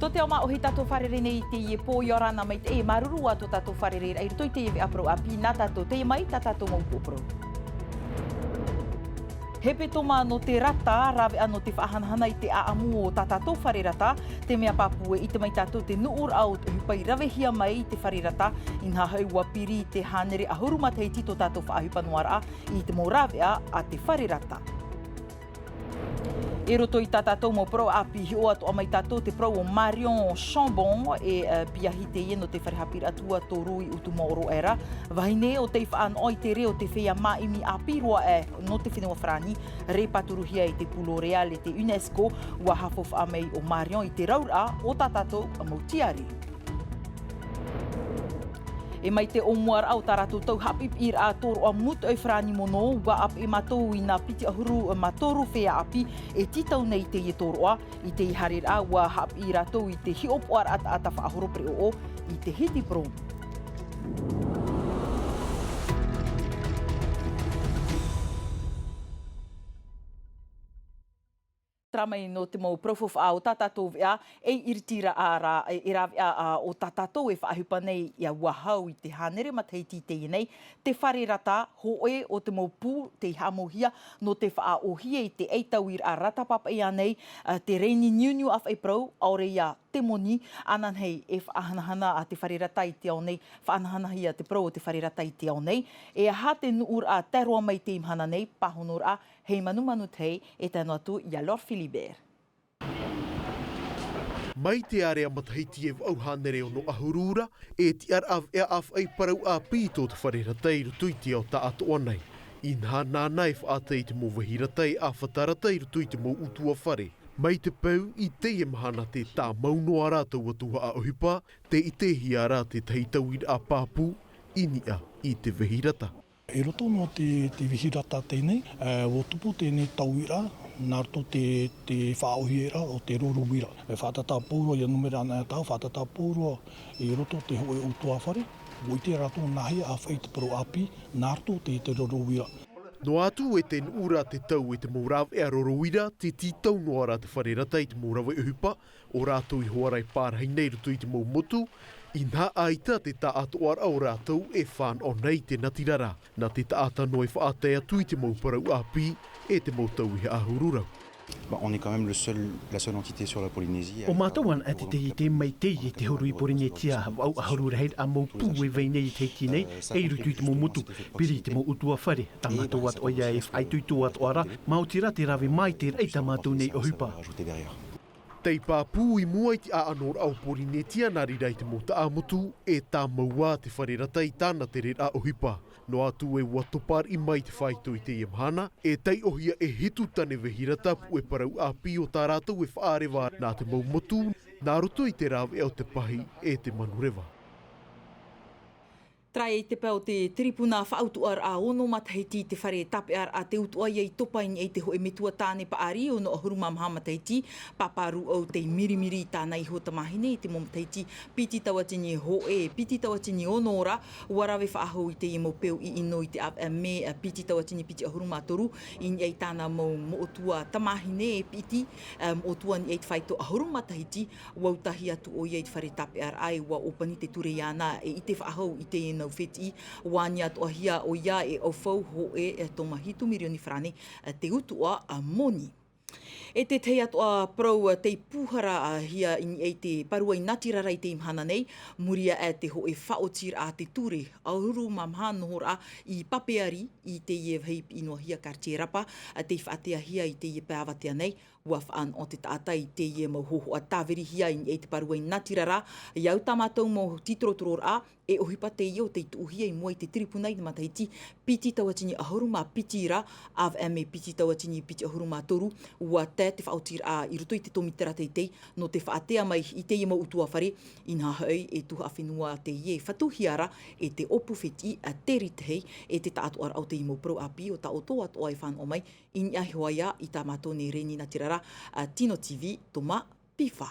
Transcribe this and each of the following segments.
To te o ma o he tato wharere nei te i pō i orana mai te e marurua to tato wharere ai rito i te e apro api nā tato te mai ta tato mau pōpro. He petoma no te rata rawe ano te whaahanahana i te aamu o ta tato wharerata, te mea papue i te mai tato te nuur au te hupai rawe hia mai i te wharerata, inha haua piri i te hanere ahurumatei tito tato whaahupanuara i te mō rawea a te wharerata. E roto i tātou mo pro api hio atu amai tātou te pro o Marion Chambon e piahi te ieno te wharehapira atua tō rui utu maoro era. Wahine o te whaan oi te reo te whea maimi apirua no te whenua whrani re paturuhia i te pulo reale te UNESCO ua hafof amei o Marion i te raura o tātou a mautiari. E mai te omuar au taratou tau hapip ir a toro a mut au whrani mono, wa ap e matou i nga piti ahuru matoru whea api e titau nei te i toroa i te i harir a wa hap i ratou i te hiopuar ata whaahoro pre o i te hiti pro. Tramai no te mau profof a o tatatou vea, e iritira ara, e rawea o tatatou e whaahupa nei i a wahau i te hanere mataiti te nei, te wharerata hoe o te mau pū, te hamohia, no te whaaohia i te eitawir a ratapapa i anei, te reini niuniu af e prau, aore ia te moni, anan hei e whaahanahana a te wharerata i te au nei, whaahanahana hia te prau o te wharerata i te au nei, e aha te nuur a teroa mai te imhana nei, pahonor a, hei manu tei e tēnu atu i a Lor Philibert. Mai te area matahiti e au hanere o no ahurura, e ti ar av ea af ai parau a pīto te whareratei rutuiti au ta atoa nei. Inha nānai whaatei te mo wahiratei a whataratei rutuiti mo utua whare. Mai te pau i te e mahana te tā maunoa rātou atua a ohipa, te i te hiara te teitawir a pāpū, inia i te wahirata. E roto no te wihirata tēnei, o tupu tēnei tauira, nā roto te whaohiera o te roruwira. E whātata pōroa i numera nā tau, whātata pōroa e roto te hoe utua whare, o i te rato nahi a whai te pro api, nā roto te roruwira. No atu e te ura te tau e te moraw e a roruwira, te titau noara te wharerata i te moraw e uhipa, o rātou i hoarai pārhai nei rutu i te mou motu, inha aita te taatoar au rātou e whan o nei te natirara, na te taata noi whaatea tui te mou parau api e te mou tau i ahururau. On est quand même la seule entité sur la Polynésie. O mātauan a te mai te i te horu i Polynesia au ahurura heid a mau pū e veinei te ki nei e rutu i te mou mutu, piri te mou utua whare, ta mātou at oia e whaituitu at oara, mautira te rawe mai te reita mātou nei o hupa. Tei pāpū i mua i te aanor au Polynesia nari rei te mota amutu e tā maua te wharerata i tāna te rera o hipa. No atu e watopar i mai te whaito i te iamhana, e tei ohia e hitu tane wehirata pu e parau api o tā rātou e whaarewa nā te maumotu, nā roto i te rawe au te pahi e te manurewa. Trai te pēo te tripuna whaautuar a ono matahiti te whare tapear a te utua i topaini e te hoe metua tāne paari o no ahurumam hamatahiti, paparu au te mirimiri tānei ho tamahine i te momatahiti, piti tawatini hoe, piti tawatini onora, warawe whaaho i te imo pēo i ino i te me piti tawatini piti ahurumatoru, in ei tāna mo otua tamahine e piti, otua ni e te whaito ahurumatahiti, wautahi atu o i te whare tapear ai wa opani te ture iana e i te whaaho i te ino whiti, wānia toa hia o ia e au whau ho e tō mahitu mirioni whrane te utua moni. E te tei atoa prau te pūhara hia e te parua i natirara i te imhana nei, muria e te ho e whaotir a te ture, auru mamhanohora i papeari i te ie vheip inoa hia kartierapa, te whaatea hia i te ie pēawatea nei, ua whaan o te tātai i te ie mau hoho a tāweri hia i te parua i natirara, iau tāmatou mo titrotoror a, e ohipa te io te tuuhia i mua i te tripuna i te matahiti, piti tawatini ahuruma pitira, av me piti tawatini piti ahuruma toru, ua te whaotir a i ruto i te tomitera teitei, no te whaatea mai i te mau utua whare, inha hau e tuha awhenua te ie whatuhiara, e te opu whiti a te ritehei, e te tātuar au te imo pro api o ta o tō atoa e whan o mai, in ahihoaia i tā mātou ne reni natirara, Tino TV, toma piwha.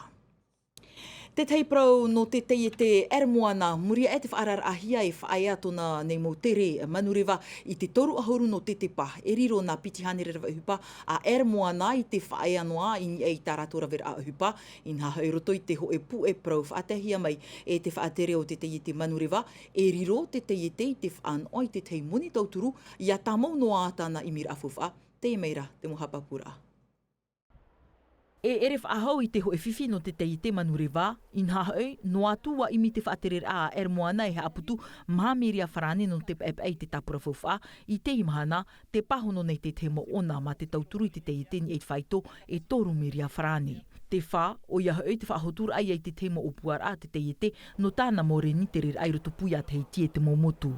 Te teiprau no te tei te ermoana, muria e te whaararahia e whaai atona nei mo tere manurewa i te toru ahuru no te pa. E riro nā pitihane rewa uhupa a ermoana i te whaai anoa i ei taratora vera a uhupa. I nā hau roto i te ho e pu e prau whaatehia mai e te whaatere o te tei te manurewa. E riro te tei te i te whaanoa i te tei moni tauturu i a tamau no ātana i mira awhuwha. Te meira te mohapapura. E ere whaahau i te ho e whiwhi no te tei te manurewa, in hahau, no atua imi te whaaterer a ermoana e haaputu māmiria wharane no te ei te tapura whawha, i te imahana, te pahono nei te te mo ona ma te tauturu i te tei teni e whaito e toru miria wharane. Te wha, o ia hau te whaahotura ai te te mo opuara a te tei te, no tāna more ni te rer airoto pui a te hei tie te mo motu.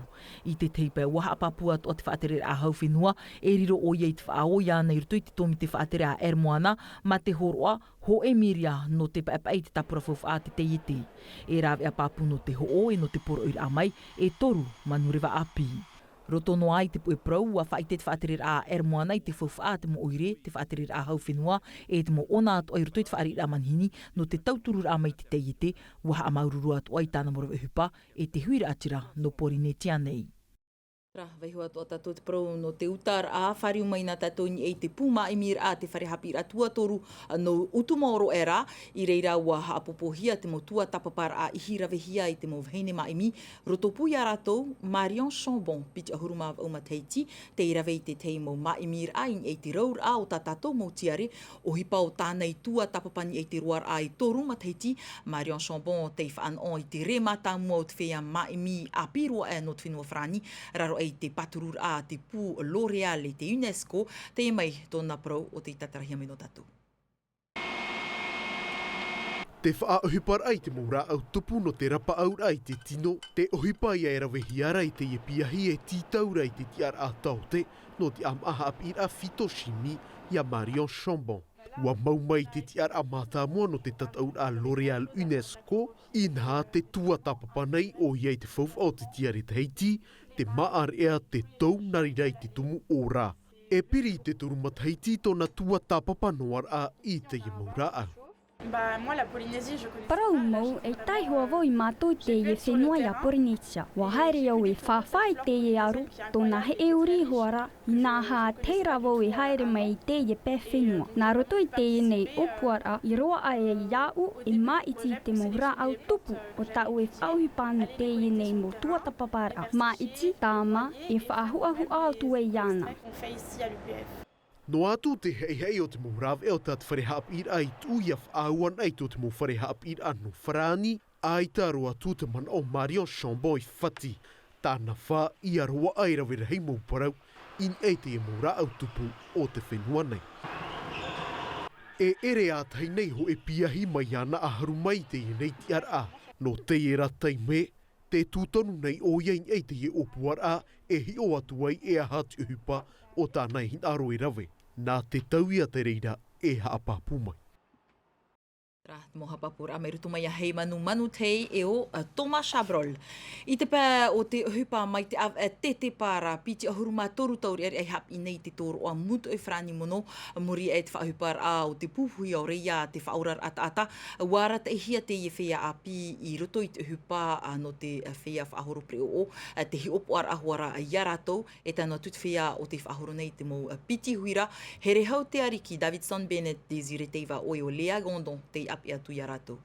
I te teipa waha apapua o te whaaterer a hau whenua, e riro o iei te whaao ia nei roto i te tomi te whaaterer a ermoana, ma te horoa, ho e miria no te paepai te tapura whawha a te tei te. E rawe a papu no te ho e no te poro ira amai, e toru manurewa api. Roto no ai te pue prau, ua whaite te whaaterer a ermoana i te whawha te mo oire, te whaaterer a hau whenua, e te mo ona atu ai roto i te whaaterer a manhini, no te tauturu a mai te tei te, ua amaururu atu ai tāna morawa hupa, e te huira atira no Porinetia nei. Ra, veihua toa tātou te prau no te utar a whariu mai nā tātou ni e te pūma i mir a te whare hapi ra tuatoru no utumaoro e rā, i reira ua haapopohia te mo tua tapapara a ihirawe i te mo vheine maimi, roto pui a rātou, Marion Chambon, piti ahuru mā au mateiti, te irawe i te tei mo maimir a in e te raur a o tā tātou mo tiare, o hipa o tānei tua tapapani e te ruar a i toru mateiti, Marion Chambon te whaan o i te re mata mua o te whea maimi a pirua e no te whenua whrani, raro i te paturur a te pū L'Oreal i te UNESCO, te mai tōna prau o te tatarahia mai no tātou. Te whaahupar ai te mōra au tupu no te rapa aur ai te tino, te ohipa i aera wehiara i te iepiahi e tītaura i te tiar a taute, no te amaha apira Fitoshimi i a Marion Chambon. Ua maumai te tiar a mātāmua no te tataur a L'Oreal UNESCO, inha te tua tapapanei o iei te whauwha o te tiare te heiti, te maar ea te tau narirei te tumu ora. E piri te turu mataiti tōna tua tapapanoar a i te imaura au. Parau mau e taihoa voi mātou te e whenua i a Porinetia. Wa haere au e whawhai te e aru, tōna he e uri hoara, i nā hā teira wau e haere mai te e pē whenua. Nā roto i te e nei opuara, i roa ai e iau e maiti te maura au tupu, o tau e whauhipana te e nei mo tuatapapara. Maiti, tāma, e whaahuahu atu e iana. No atu te hei o te mōrawe o tā te wharehap ir ai tūia whaauan ai tō te mō wharehap ir anu wharani, ai tā roa tū te mana o Marion Chambon i whati. Tāna wha i a roa ai rawera hei mōparau, in ei te e mōra au tupu o te whenua nei. E ere a tai nei ho e piahi mai ana a haru mai te i nei tiar a, no te e ratai me, te tūtonu nei o iein ei te e opuar a, e hi o atu ai e a hatu uhupa o tānei hin aro e rawe. Nā te tauia te reira e haapapu mai. Ra, mo hapapura mai rutu mai a hei manu tei e o Thomas Chabrol. I te pā o te hupa mai te te pāra piti ahuru mā toru tauri ai hap i nei te tōru o a mutu e whrani mono muri e te whaahupar a o te puhui o reia te whaaurar ata wara te hia te i whea a pi i roto i te hupa no te whea whaahuru preo o te hi opo ar ahuara a iaratou e tana tut whea o te whaahuru nei te mo piti huira here hau te ariki Davidson Bennett Desire Teiva oi o Lea Gondon te api atu i a rātou.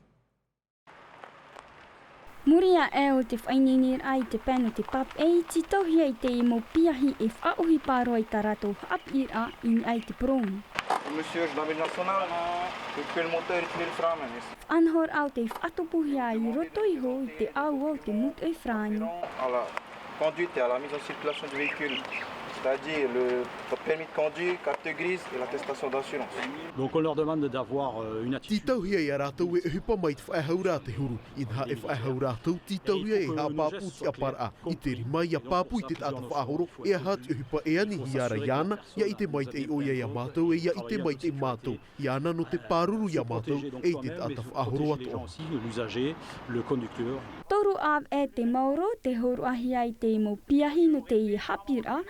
Muria e o te whainingir ai te pēno te pap e i ti tauhia i te i mo piahi e whaohi pāro i tā rātou hapir a in ai te promu. Monsieur, je l'amène national, je fais le moteur et le frein même. Anhor au te whatopuhia i roto iho i te au au te mutu e whrani. À la conduite et à la mise en circulation du véhicule. C'est-à-dire le permis de conduire, carte grise et l'attestation d'assurance. Donc on leur demande d'avoir une attitude. Titauhia i a rātou e hupa mai te whaehaura te huru. Inha e whaehau rātou, titauhia e ha pāpū ti apara a. I te rima i a pāpū i te tāta whaahoro, e a hatu e hupa e ani hi ara iana, ia i te mai te oia i a mātou, e ia i te mai te mātou. Iana no te pāruru i a mātou, e i te tāta whaahoro ato. L'usager, le conducteur. Toru av e te mauro te horu ahi ai te mo piahi no te i hapira,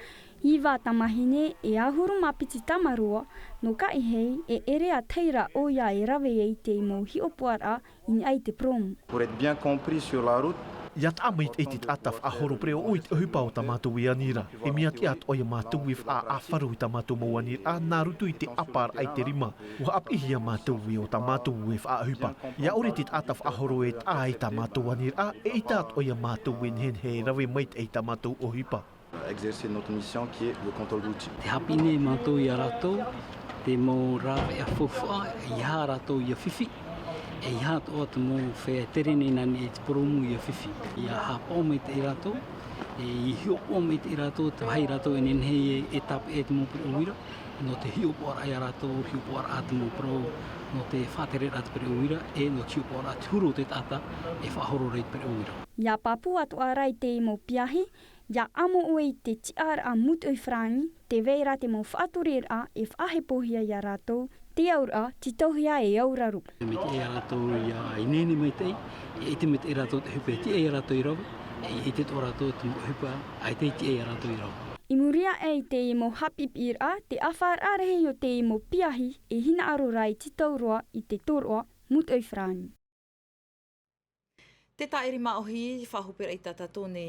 Iwa tamahine e ahuru mapiti tamarua, no ka i hei e ere a teira o ia e rawe e te mo hi opuara in ai te promu. Pour être bien compris sur la route, Ia taamait e tit ataf a horo preo oit hupa o tamatu i anira. E mia ki at o ia mātou if a awharu i tamatu mo anira a nā rutu i te apar ai te rima. Ua ap ihia mātou i o tamatu if a hupa. Ia ore tit ataf a horo e a i tamatu anira e i tat o ia mātou in hen he rawe mait e tamatu o hupa. exercer notre mission qui est le contrôle routier. Te hapine mātou i a rātou, te mō rāwe a fufua, i hā rātou i a whiwhi. E hā toa te mō whea terene nani e te poromu i a whiwhi. I a hāpau me te i rātou, i hiopua me te i rātou, te hai rātou e nenhei e tape e te mō pere uira. No te hiopua ai a rātou, hiopua a te mō pro, no te whātere rā te pere uira, e no te hiopua rā te huro te tata, e whahoro rei te pere uira. Ia papu atu arai te i mo piahi, ia amo oi te tiara a mutu i frangi, te veira te mo whāturir a e whahepohia ia rātou, te aura ti tohia e auraru. Me te e rātou i a inene mai tei, e te me te e rātou te hupe te e rātou i rau, e te tō rātou te hupa, ai te e rātou i rau. I muria e te i mo hapipir a, te awhar arehe o te i mo piahi e hina arorai ti tauroa i te toroa mutu i frangi. Te taere maohi, whahupera i tata tōne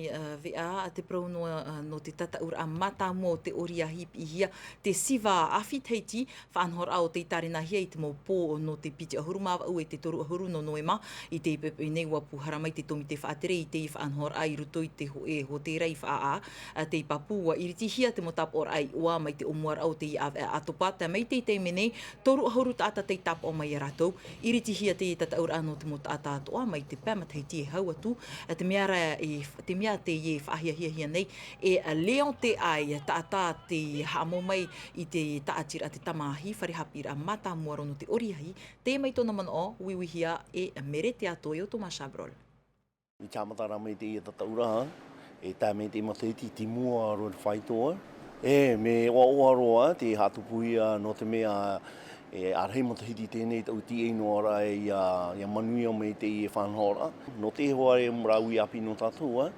vea, a te praunoa no te tata ura a mata mō te oria hipi hia, te siva awhit heiti, whanhor au te tarina hia i te mō pō no te piti ahuru mawa au e te toru ahuru no noema, i te ipepe nei wapu haramai te tomi te whaatere i te i whanhor ai ruto i te ho e ho te rei whaa, te i papua iriti hia te mo tap or ai ua mai te omuar au te i atopa, te mai te menei, toru ahuru tata te tap o mai ratou, iriti hia te tata ura no te mo tata atoa mai te pamat heiti e hau atu, te mea te ie whahia nei, e leon te ai, taata te hamo mai i te taatira te tamahi, wharehapira mata muaro no te oriahi, te mai tōna mana o, wiwihia e mere te atoe o Thomas Chabrol. I tāmatara mai te ia tata ura, e tā me te mataiti ti mua aro te whaitoa, e me oa roa te hatupuia no te mea e arhei matahiti tēnei tau ti eino ara e ia manuia me te i e whanhora. No te hoa e mraui api no tātua,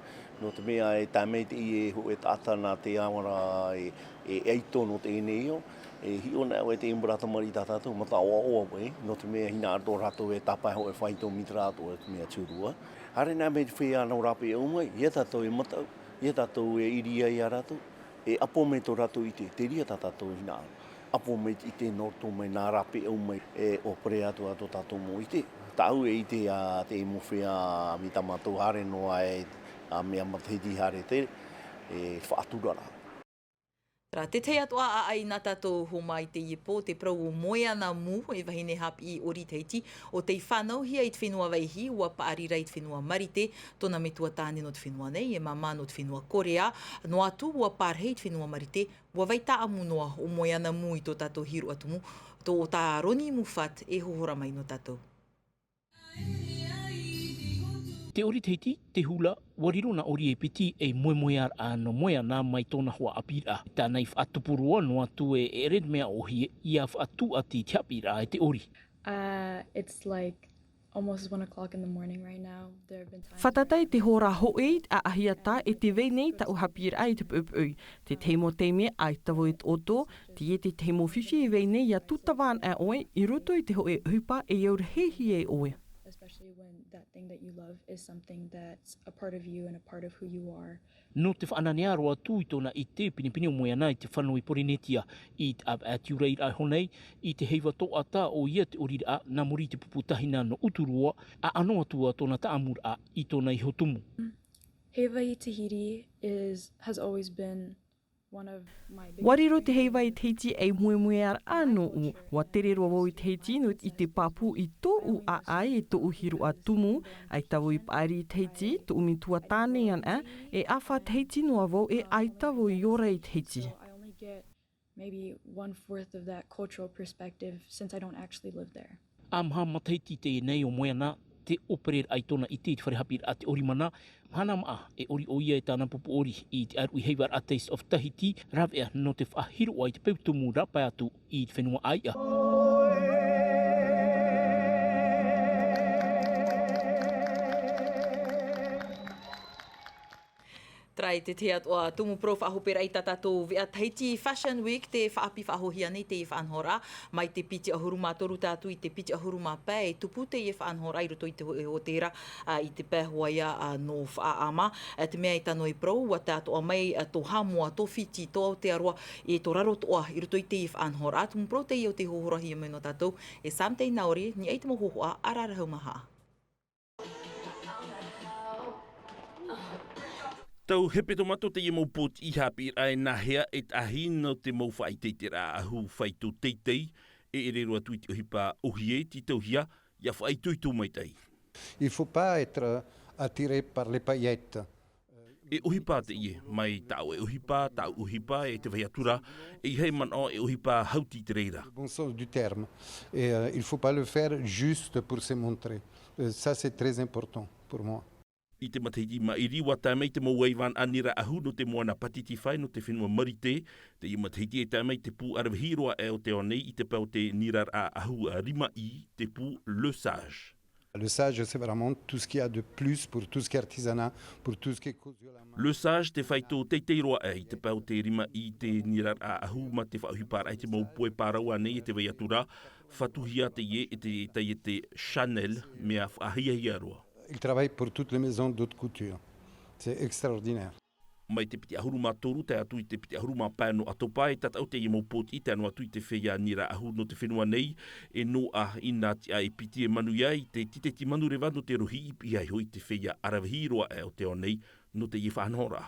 no te mea e tāmei te i e ho e tātana te awara e eito no te eneo. E hiona e te imbrata mari tātātou mata oa wei, no te mea hina arto rato e tapai ho e whaito mitra ato e te mea tūrua. Hare nā me te whea nau rape e umai, ia tātou e matau, ia tātou e iria i a rato, e apo me tō rato i te ria tātou hina aru. Apo mai i te norto mai nā rape au mai e opere atu ato tātou mo i te. Tau e i te mo whea mi tamatou hare noa e mea matahiti hare te e whaaturara. Ra, te te atua a ai nā tātou ho mai te iepo, te prau o moe ana mu, e wahine hapi i ori teiti, o te whanau hia i te whenua waihi, ua paari rei te whenua marite, tōna me tua tāne no te whenua nei, e mama no te whenua Korea, no atu ua pārhei te whenua marite, ua waita amu noa o moe ana mu i tō tātou hiru atumu, tō o tā roni mu what e hohora mai no tātou. Te ori teiti, te hula, wariro na ori e piti e moemoear a no moea nā mai tōna hoa apira. Tānei whaatupurua no atu e red mea ohi i a whaatu ati te apira e te ori. It's like almost 1 o'clock in the morning right now. There have been times... Whatatai te hora hoi a ahiata e te veinei ta uhapira ai te pupui. Te teimo teime ai tawo i oto, te te teimo whiwhi e veinei ia tutawaan a oe i roto i te hoe hupa e iur hehi e oe. Especially when that thing that you love is something that's a part of you and a part of who you are. No te whaananea roa tū i tōna i te pinipini o moea nai te whanau i Porinetia i te tiurei rai honei i te heiwa tō ata o ia te orira nā mori te puputahina no uturua a anoa tua tōna taamura i tōna i hotumu. Heiwa i Tahiti has always been one of my biggest... Wariro te heiwa i Tahiti e muemuear anō u. Wa tere roa wau i Tahiti no i te papu i tō u a ai e tō uhiru a tumu. Ai tawo i paari i Tahiti, tō umitua tāne ana e awha Tahiti noa wau e ai tawo i ora i Tahiti. So I only get maybe 1/4 of that cultural perspective since I don't actually live there. Amha mataiti te nei o moena te operer ai tōna i te wharehapir a te orimana, hana maa e ori oia e tāna pupu ori i te aru i heiwar a Taste of Tahiti, rawea no te whahiro ai te peutumu rapai atu i te whenua aia. Trai ai te te atua tumu pro whaahopera i tatatou vea Tahiti Fashion Week te whaapi whaahohia nei te whaanhora mai te piti ahuruma toru tātu i te piti ahuruma pē e tupu te whaanhora i roto i te hotera i te pēhoaia no whaama te mea i tano i pro wa tātua mai tō hamua, tō whiti, tō Aotearoa e tō raro toa i roto i te whaanhora tumu pro te i o te hohorahia mai no tātou e Samtei Naori ni ei te mohohoa ararahau maha. Tau hepe tomato te mau pot I hapi ai na hea et ahi no te mau whai te te rā ahu whai tō teitei e rero atu I te ohipa ohie ti tauhia ia whai tuitu mai tei. Il faut pas être attiré par les paillettes. E ohipa te ie, mai tau e ohipa e te veiatura e hei mana e ohipa hauti te reira. Bon sens du terme. Et il faut pas le faire juste pour se montrer. Ça c'est très important pour moi. I te matahiti ma I riwa tāmei te mau waiwan anira ahu no te moana patiti whai no te whenua marite, te I matahiti e tāmei te pū arawahiroa e o te onei I te pau te nirar a ahu a rima I te pū le sage. Le sage, c'est vraiment tout ce qu'il y a de plus pour tout ce qui est artisanat, pour tout ce qui est cousu à la main. Le sage te whai tō teiteiroa e I te pau te rima I te nirar a ahu ma te whaahupara I te mau poe pāraua nei e te veiatura, whatuhia te ie e te tai e te Chanel mea whaahia roa. Il travaille pour toutes les maisons d'haute couture. C'est extraordinaire. Mai te piti ahuruma toru, te atu I te piti ahuruma pāno atopa e tatau te iemo pot I te anu atu I te whea nira ahu no te whenua nei e no a ina ti ai piti e manu iai te titeti manu rewa no te rohi I ai hoi te whea arawahiroa e o te onei no te I whanhora.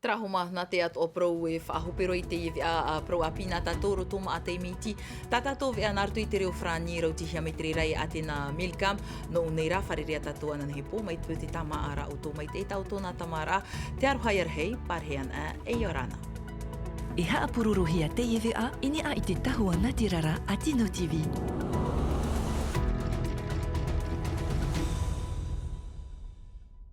Trahoma na te ato o prou e whaahopero I te iwi a prou a pina tātoro tōma a te miti. Tātātō vea nartu I te reo whrani rau tihia me te rei a te na Milcam. No unei rā wharerea tātou ana nehe pō mai tū te tama ara o tō mai te tau tōna tamara. Te arohai arhei, parhean e orana. E haa pururuhia te iwi a ini a I te tahua Natirara a Tino TV.